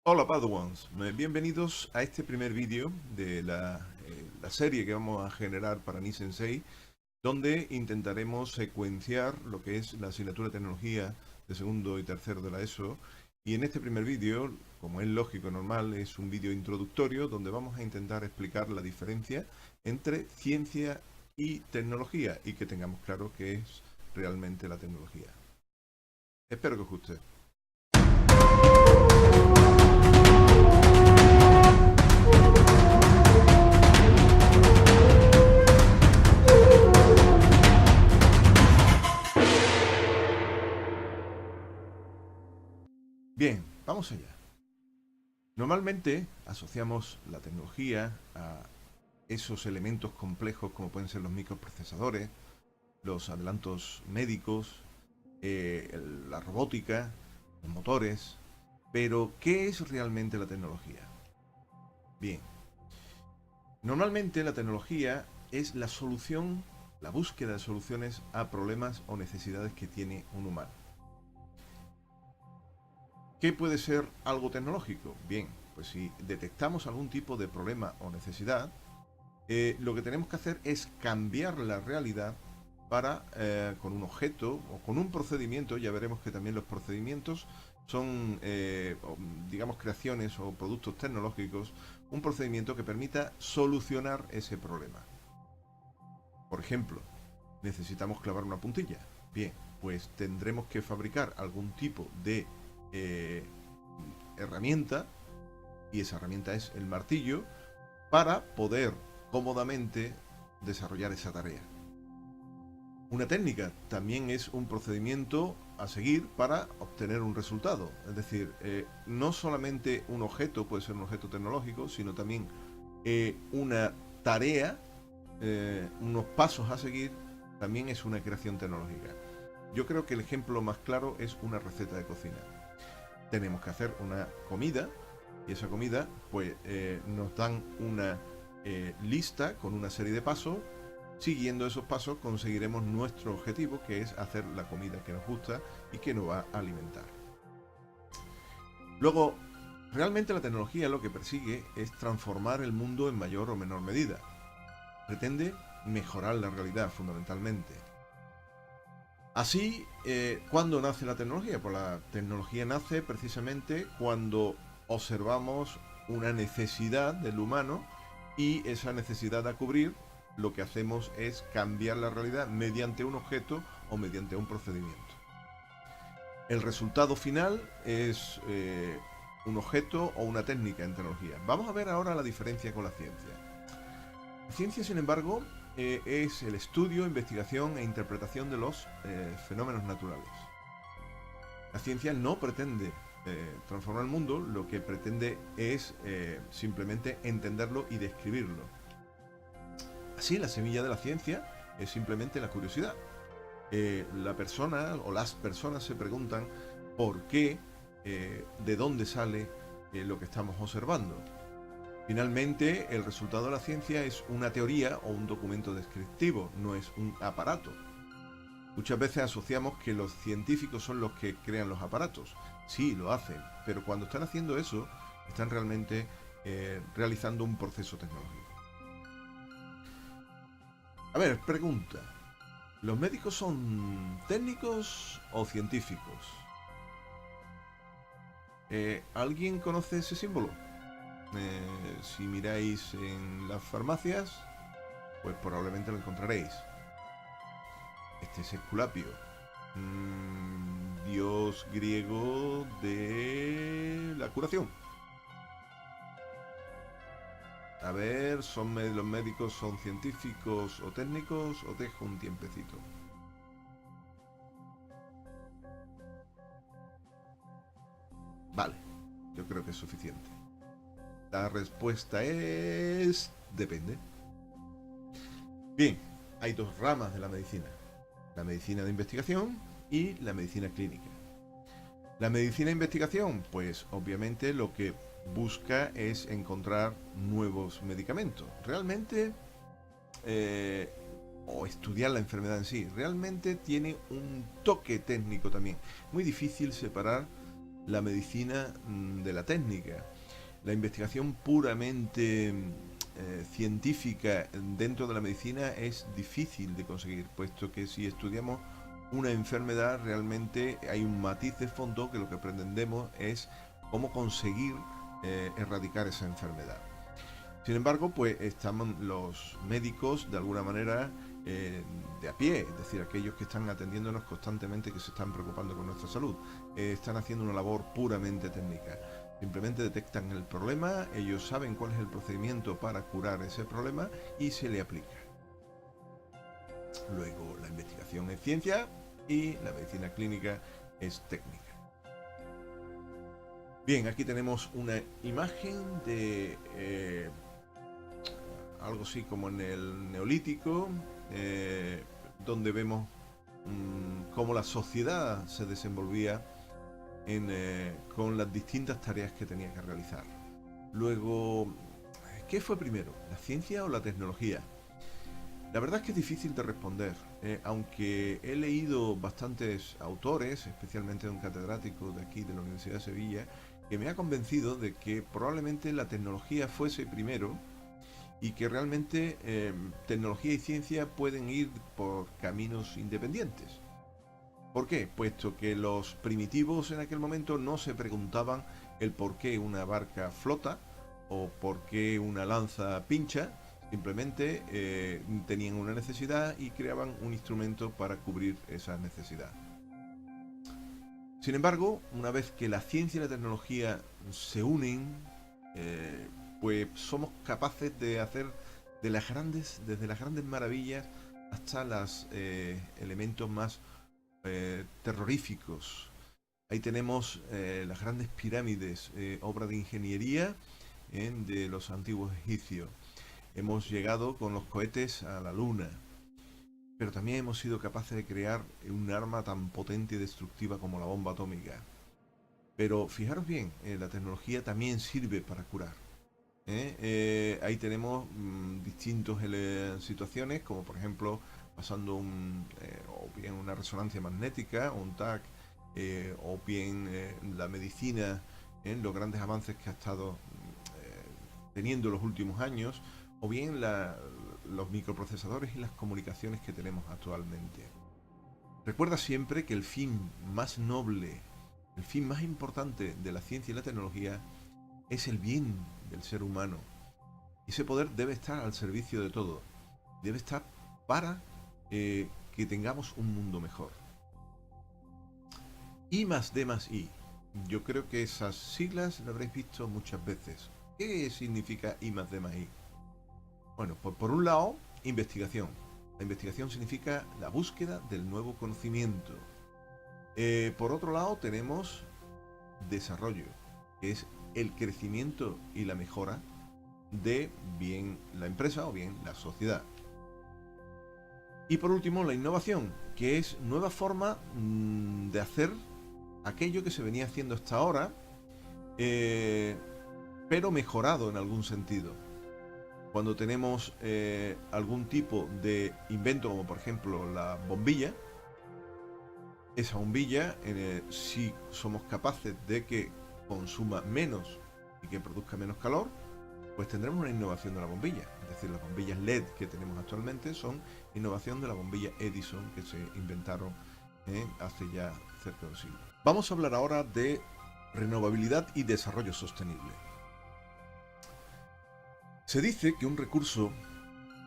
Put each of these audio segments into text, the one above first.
Hola Padawans, bienvenidos a este primer vídeo de la serie que vamos a generar para Ni Sensei, donde intentaremos secuenciar lo que es la asignatura de tecnología de segundo y tercero de la ESO. Y en este primer vídeo, como es lógico y normal, es un vídeo introductorio donde vamos a intentar explicar la diferencia entre ciencia y tecnología y que tengamos claro qué es realmente la tecnología. Espero que os guste. Bien, vamos allá. Normalmente asociamos la tecnología a esos elementos complejos como pueden ser los microprocesadores, los adelantos médicos, la robótica, los motores. Pero, ¿qué es realmente la tecnología? Bien, normalmente la tecnología es la solución, la búsqueda de soluciones a problemas o necesidades que tiene un humano. ¿Qué puede ser algo tecnológico? Bien, pues si detectamos algún tipo de problema o necesidad, lo que tenemos que hacer es cambiar la realidad para, con un objeto o con un procedimiento. Ya veremos que también los procedimientos son, digamos, creaciones o productos tecnológicos, un procedimiento que permita solucionar ese problema. Por ejemplo, necesitamos clavar una puntilla. Bien, pues tendremos que fabricar algún tipo de eh, herramienta, y esa herramienta es el martillo, para poder cómodamente desarrollar esa tarea. Una técnica también es un procedimiento a seguir para obtener un resultado. Es decir, no solamente un objeto puede ser un objeto tecnológico, sino también una tarea, unos pasos a seguir, también es una creación tecnológica. Yo creo que el ejemplo más claro es una receta de cocina. Tenemos que hacer una comida y esa comida pues nos dan una lista con una serie de pasos. Siguiendo esos pasos conseguiremos nuestro objetivo, que es hacer la comida que nos gusta y que nos va a alimentar. Luego, realmente la tecnología lo que persigue es transformar el mundo en mayor o menor medida. Pretende mejorar la realidad fundamentalmente. Así, ¿cuándo nace la tecnología? Pues la tecnología nace precisamente cuando observamos una necesidad del humano y esa necesidad a cubrir, lo que hacemos es cambiar la realidad mediante un objeto o mediante un procedimiento. El resultado final es un objeto o una técnica en tecnología. Vamos a ver ahora la diferencia con la ciencia. La ciencia, sin embargo, es el estudio, investigación e interpretación de los fenómenos naturales. La ciencia no pretende transformar el mundo, lo que pretende es simplemente entenderlo y describirlo. Así, la semilla de la ciencia es simplemente la curiosidad. La persona o las personas se preguntan por qué, de dónde sale lo que estamos observando. Finalmente, el resultado de la ciencia es una teoría o un documento descriptivo, no es un aparato. Muchas veces asociamos que los científicos son los que crean los aparatos. Sí, lo hacen, pero cuando están haciendo eso, están realmente realizando un proceso tecnológico. A ver, pregunta. ¿Los médicos son técnicos o científicos? ¿Alguien conoce ese símbolo? Si miráis en las farmacias, pues probablemente lo encontraréis. Este es Esculapio, dios griego de la curación. A ver, ¿los médicos son científicos o técnicos? Os dejo un tiempecito. Vale, yo creo que es suficiente. La respuesta es... depende. Bien, hay dos ramas de la medicina. La medicina de investigación y la medicina clínica. La medicina de investigación, pues obviamente lo que busca es encontrar nuevos medicamentos. Realmente, o estudiar la enfermedad en sí, realmente tiene un toque técnico también. Muy difícil separar la medicina de la técnica. La investigación puramente científica dentro de la medicina es difícil de conseguir, puesto que si estudiamos una enfermedad realmente hay un matiz de fondo que lo que pretendemos es cómo conseguir erradicar esa enfermedad. Sin embargo, pues estamos los médicos de alguna manera de a pie, es decir, aquellos que están atendiéndonos constantemente, que se están preocupando con nuestra salud, están haciendo una labor puramente técnica. Simplemente detectan el problema, ellos saben cuál es el procedimiento para curar ese problema y se le aplica. Luego, la investigación es ciencia y la medicina clínica es técnica. Bien, aquí tenemos una imagen de algo así como en el Neolítico, donde vemos cómo la sociedad se desenvolvía con las distintas tareas que tenía que realizar. Luego, ¿qué fue primero, la ciencia o la tecnología? La verdad es que es difícil de responder, aunque he leído bastantes autores, especialmente un catedrático de aquí de la Universidad de Sevilla, que me ha convencido de que probablemente la tecnología fuese primero y que realmente tecnología y ciencia pueden ir por caminos independientes. ¿Por qué? Puesto que los primitivos en aquel momento no se preguntaban el por qué una barca flota o por qué una lanza pincha, simplemente tenían una necesidad y creaban un instrumento para cubrir esa necesidad. Sin embargo, una vez que la ciencia y la tecnología se unen, pues somos capaces de hacer desde las grandes maravillas hasta los elementos más terroríficos. Ahí tenemos las grandes pirámides, obra de ingeniería de los antiguos egipcios. Hemos llegado con los cohetes a la luna, pero también hemos sido capaces de crear un arma tan potente y destructiva como la bomba atómica. Pero fijaros bien, la tecnología también sirve para curar. Ahí tenemos distintas situaciones, como por ejemplo pasando o bien una resonancia magnética, o un TAC, o bien la medicina, los grandes avances que ha estado teniendo en los últimos años, o bien los microprocesadores y las comunicaciones que tenemos actualmente. Recuerda siempre que el fin más noble, el fin más importante de la ciencia y la tecnología es el bien del ser humano. Ese poder debe estar al servicio de todo. Debe estar para que tengamos un mundo mejor. I más D más I. Yo creo que esas siglas lo habréis visto muchas veces. ¿Qué significa I más D más I? Bueno, por un lado, investigación. La investigación significa la búsqueda del nuevo conocimiento. Por otro lado, tenemos desarrollo, que es el crecimiento y la mejora de bien la empresa o bien la sociedad. Y por último, la innovación, que es nueva forma de hacer aquello que se venía haciendo hasta ahora, pero mejorado en algún sentido. Cuando tenemos algún tipo de invento, como por ejemplo la bombilla, esa bombilla, si somos capaces de que consuma menos y que produzca menos calor, pues tendremos una innovación de la bombilla. Es decir, las bombillas LED que tenemos actualmente son innovación de la bombilla Edison que se inventaron hace ya cerca de un siglo. Vamos a hablar ahora de renovabilidad y desarrollo sostenible. Se dice que un recurso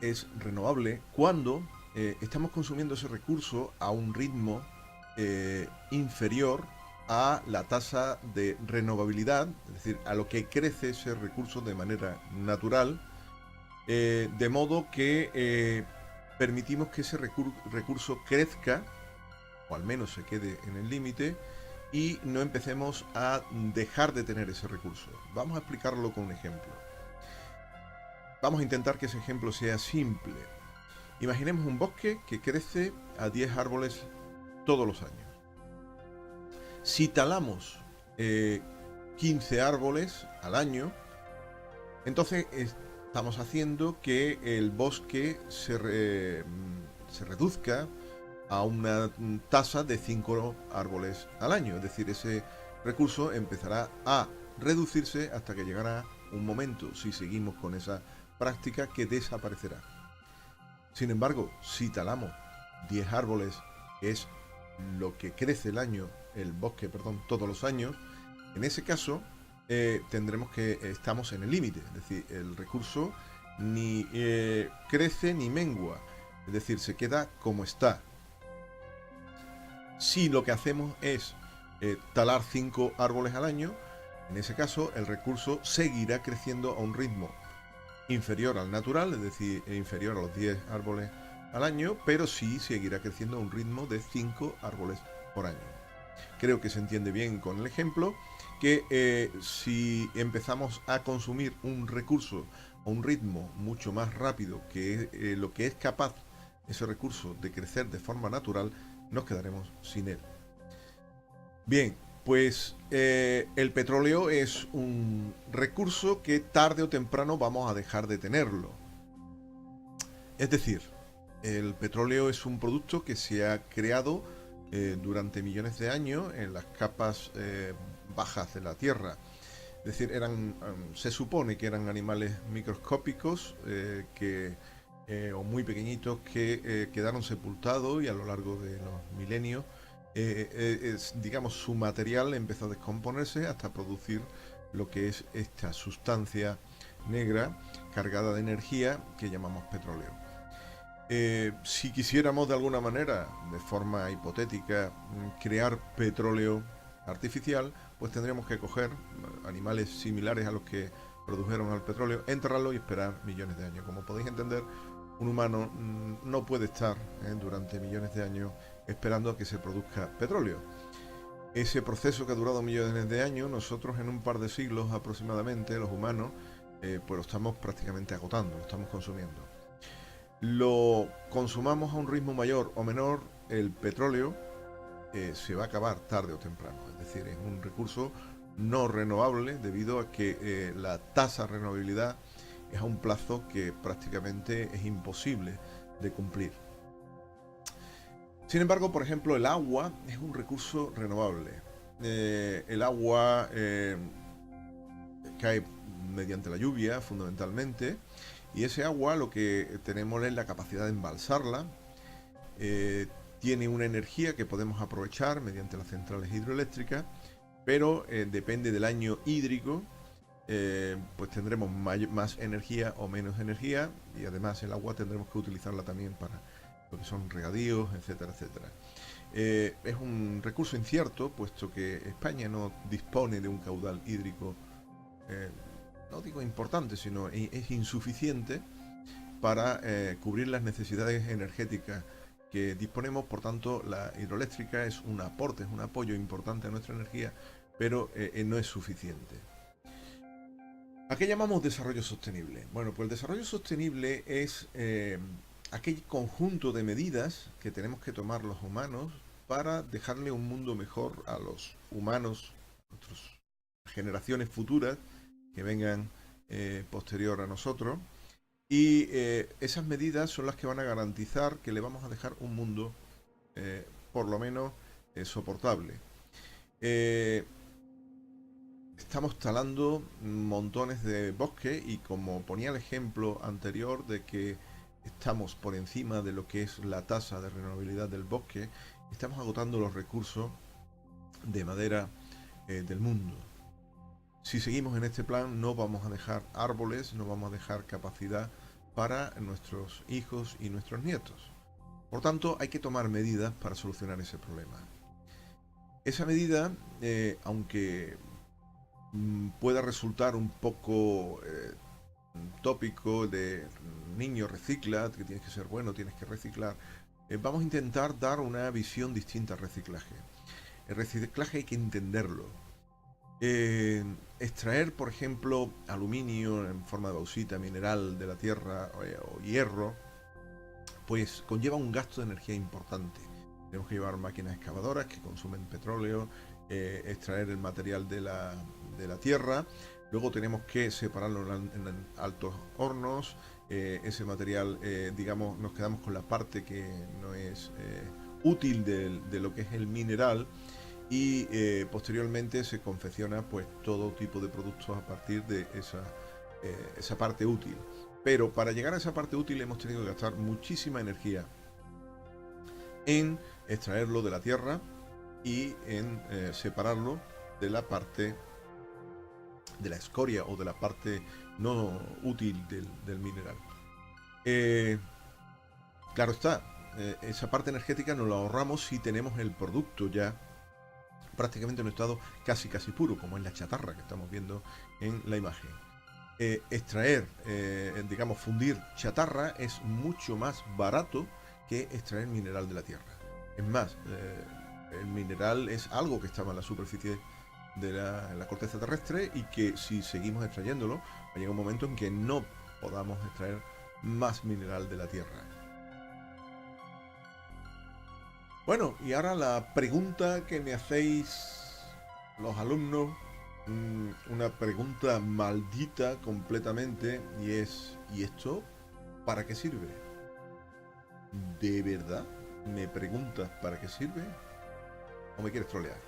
es renovable cuando estamos consumiendo ese recurso a un ritmo inferior a la tasa de renovabilidad, es decir, a lo que crece ese recurso de manera natural, de modo que permitimos que ese recurso crezca, o al menos se quede en el límite, y no empecemos a dejar de tener ese recurso. Vamos a explicarlo con un ejemplo. Vamos a intentar que ese ejemplo sea simple. Imaginemos un bosque que crece a 10 árboles todos los años. Si talamos 15 árboles al año, entonces estamos haciendo que el bosque se reduzca a una tasa de 5 árboles al año. Es decir, ese recurso empezará a reducirse hasta que llegará un momento, si seguimos con esa práctica, que desaparecerá. Sin embargo, si talamos 10 árboles, que es lo que crece el bosque, todos los años, en ese caso tendremos que estamos en el límite, es decir, el recurso ni crece ni mengua, es decir, se queda como está. Si lo que hacemos es talar 5 árboles al año, en ese caso el recurso seguirá creciendo a un ritmo inferior al natural, es decir, inferior a los 10 árboles al año, pero sí seguirá creciendo a un ritmo de 5 árboles por año. Creo que se entiende bien con el ejemplo que si empezamos a consumir un recurso a un ritmo mucho más rápido que lo que es capaz ese recurso de crecer de forma natural, nos quedaremos sin él. Bien, pues el petróleo es un recurso que tarde o temprano vamos a dejar de tenerlo. Es decir, el petróleo es un producto que se ha creado durante millones de años en las capas bajas de la Tierra. Es decir, se supone que eran animales microscópicos o muy pequeñitos que quedaron sepultados y a lo largo de los milenios, digamos, su material empezó a descomponerse hasta producir lo que es esta sustancia negra cargada de energía que llamamos petróleo. Si quisiéramos de alguna manera, de forma hipotética, crear petróleo artificial, pues tendríamos que coger animales similares a los que produjeron al petróleo, enterrarlo y esperar millones de años. Como podéis entender, un humano no puede estar durante millones de años esperando a que se produzca petróleo. Ese proceso que ha durado millones de años, nosotros en un par de siglos aproximadamente, los humanos, pues lo estamos prácticamente agotando, lo estamos consumiendo. Lo consumamos a un ritmo mayor o menor, el petróleo se va a acabar tarde o temprano. Es decir, es un recurso no renovable debido a que la tasa de renovabilidad es a un plazo que prácticamente es imposible de cumplir. Sin embargo, por ejemplo, el agua es un recurso renovable. El agua cae mediante la lluvia, fundamentalmente, y ese agua lo que tenemos es la capacidad de embalsarla. Tiene una energía que podemos aprovechar mediante las centrales hidroeléctricas, pero depende del año hídrico, pues tendremos más energía o menos energía, y además el agua tendremos que utilizarla también para lo que son regadíos, etcétera, etcétera. Es un recurso incierto, puesto que España no dispone de un caudal hídrico, no digo importante, sino es insuficiente para cubrir las necesidades energéticas que disponemos. Por tanto, la hidroeléctrica es un aporte, es un apoyo importante a nuestra energía, pero no es suficiente. ¿A qué llamamos desarrollo sostenible? Bueno, pues el desarrollo sostenible es aquel conjunto de medidas que tenemos que tomar los humanos para dejarle un mundo mejor a los humanos, a nuestras generaciones futuras que vengan posterior a nosotros. Y esas medidas son las que van a garantizar que le vamos a dejar un mundo por lo menos soportable. Estamos talando montones de bosque y, como ponía el ejemplo anterior de que estamos por encima de lo que es la tasa de renovabilidad del bosque, estamos agotando los recursos de madera del mundo. Si seguimos en este plan, no vamos a dejar árboles, no vamos a dejar capacidad para nuestros hijos y nuestros nietos. Por tanto, hay que tomar medidas para solucionar ese problema. Esa medida, aunque pueda resultar un poco tópico de niño recicla, que tienes que ser bueno, tienes que reciclar, vamos a intentar dar una visión distinta al reciclaje. El reciclaje hay que entenderlo. Extraer, por ejemplo, aluminio en forma de bauxita, mineral de la tierra o hierro, pues conlleva un gasto de energía importante. Tenemos que llevar máquinas excavadoras que consumen petróleo, extraer el material de la tierra, luego tenemos que separarlo en altos hornos, ese material, digamos, nos quedamos con la parte que no es útil de lo que es el mineral, y posteriormente se confecciona pues todo tipo de productos a partir de esa parte útil. Pero para llegar a esa parte útil hemos tenido que gastar muchísima energía en extraerlo de la tierra y en separarlo de la parte de la escoria o de la parte no útil del mineral. Eh, claro está, esa parte energética nos la ahorramos si tenemos el producto ya prácticamente en un estado casi puro, como es la chatarra que estamos viendo en la imagen. Extraer, digamos, fundir chatarra es mucho más barato que extraer mineral de la tierra. Es más, el mineral es algo que estaba en la superficie de la corteza terrestre y que si seguimos extrayéndolo, va a llegar un momento en que no podamos extraer más mineral de la tierra. Bueno, y ahora la pregunta que me hacéis los alumnos, una pregunta maldita completamente, y es, ¿y esto para qué sirve? ¿De verdad me preguntas para qué sirve? ¿O me quieres trolear?